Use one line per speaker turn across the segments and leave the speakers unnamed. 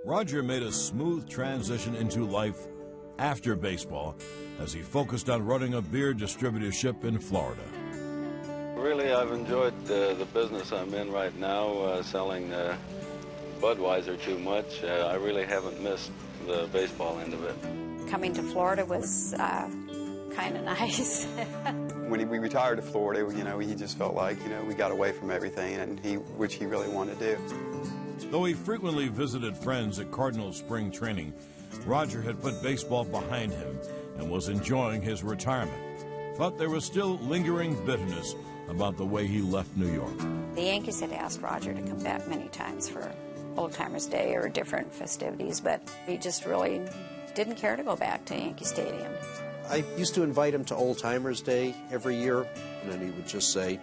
Roger made a smooth transition into life after baseball as he focused on running a beer distributorship in Florida.
Really, I've enjoyed the business I'm in right now, selling Budweiser too much. I really haven't missed the baseball end of it.
Coming to Florida was kind of nice.
When we retired to Florida, he just felt like, we got away from everything, and which he really wanted to do.
Though he frequently visited friends at Cardinals spring training, Roger had put baseball behind him and was enjoying his retirement. But there was still lingering bitterness about the way he left New York.
The Yankees had asked Roger to come back many times for Old Timers Day or different festivities, but he just really didn't care to go back to Yankee Stadium.
I used to invite him to Old Timers Day every year, and then he would just say,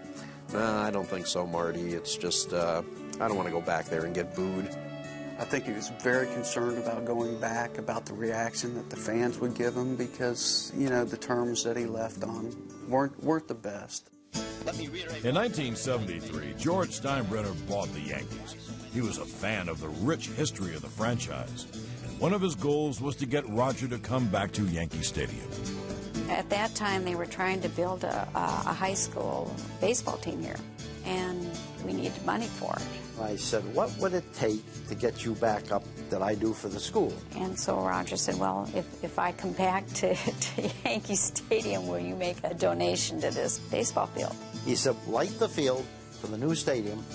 "Nah, I don't think so, Marty. It's just, I don't want to go back there and get booed."
I think he was very concerned about going back, about the reaction that the fans would give him, because, the terms that he left on weren't the best.
In 1973, George Steinbrenner bought the Yankees. He was a fan of the rich history of the franchise, and one of his goals was to get Roger to come back to Yankee Stadium.
At that time, they were trying to build a high school baseball team here, and we needed money for it.
I said, "What would it take to get you back up that I do for the school?"
And so Roger said, "Well, if I come back to Yankee Stadium, will you make a donation to this baseball field?"
He said, "Light the field for the new stadium,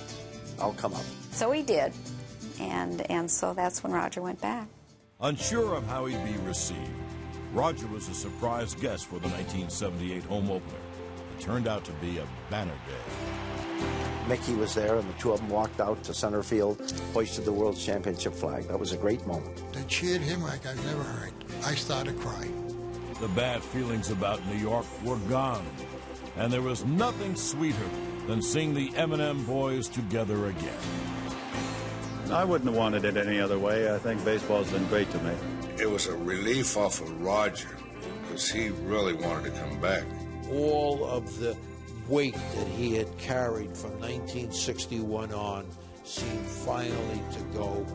I'll come up."
So he did, and so that's when Roger went back.
Unsure of how he'd be received, Roger was a surprise guest for the 1978 home opener. It turned out to be a banner day.
Mickey was there, and the two of them walked out to center field, hoisted the World Championship flag. That was a great moment.
They cheered him like I've never heard. I started crying.
The bad feelings about New York were gone, and there was nothing sweeter than seeing the M&M boys together again.
I wouldn't have wanted it any other way. I think baseball's been great to me.
It was a relief off of Roger, because he really wanted to come back.
All of the weight that he had carried from 1961 on seemed finally to go.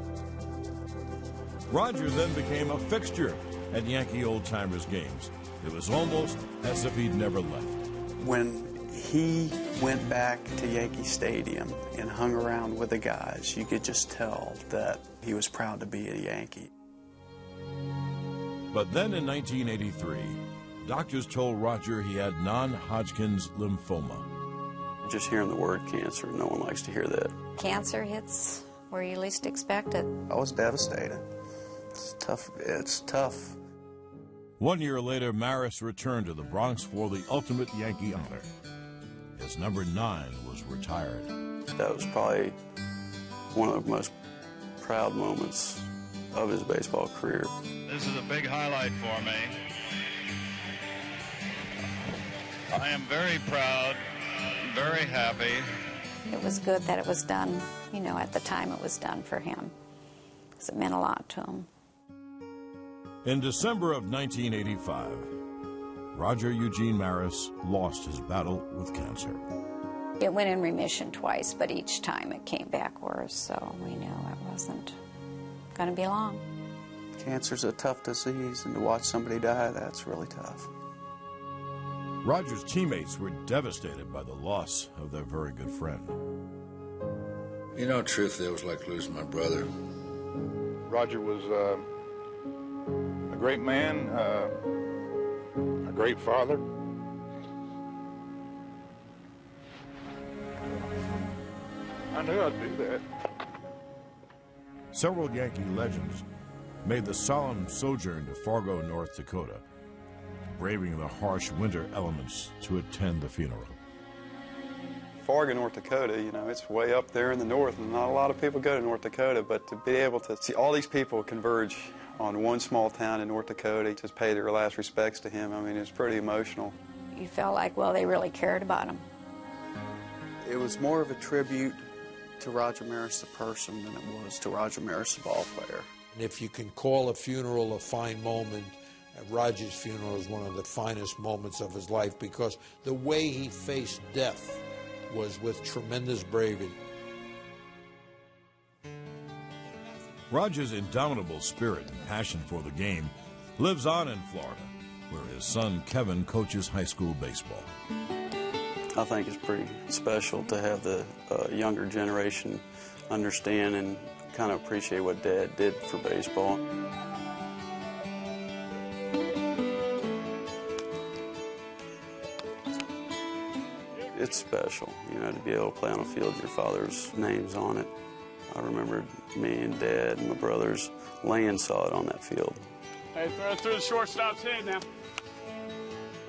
Roger then became a fixture at Yankee Old Timers games. It was almost as if he'd never left.
When he went back to Yankee Stadium and hung around with the guys, you could just tell that he was proud to be a Yankee.
But then in 1983, doctors told Roger he had non-Hodgkin's lymphoma.
Just hearing the word cancer, no one likes to hear that.
Cancer hits where you least expect it.
I was devastated. It's tough. It's tough.
1 year later, Maris returned to the Bronx for the ultimate Yankee honor. His number 9 was retired.
That was probably one of the most proud moments of his baseball career.
This is a big highlight for me. I am very proud, very happy.
It was good that it was done, at the time it was done for him, because it meant a lot to him.
In December of 1985, Roger Eugene Maris lost his battle with cancer.
It went in remission twice, but each time it came back worse, so we knew it wasn't going to be long.
Cancer's a tough disease, and to watch somebody die, that's really tough.
Roger's teammates were devastated by the loss of their very good friend.
Truthfully, it was like losing my brother.
Roger was a great man, a great father. I knew I'd do that.
Several Yankee legends made the solemn sojourn to Fargo, North Dakota, braving the harsh winter elements to attend the funeral.
Fargo, North Dakota, it's way up there in the north, and not a lot of people go to North Dakota, but to be able to see all these people converge on one small town in North Dakota to pay their last respects to him, it's pretty emotional.
You felt like, well, they really cared about him.
It was more of a tribute to Roger Maris the person than it was to Roger Maris the ball player.
And if you can call a funeral a fine moment, Roger's funeral is one of the finest moments of his life, because the way he faced death was with tremendous bravery.
Roger's indomitable spirit and passion for the game lives on in Florida, where his son Kevin coaches high school baseball.
I think it's pretty special to have the younger generation understand and kind of appreciate what Dad did for baseball. It's special, you know, to be able to play on a field, your father's name's on it. I remember me and Dad and my brothers laying saw it on that field.
Hey, throw it through the shortstop's head now.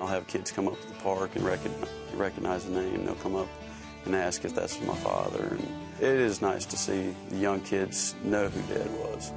I'll have kids come up to the park and recognize the name. They'll come up and ask if that's my father. And it is nice to see the young kids know who Dad was.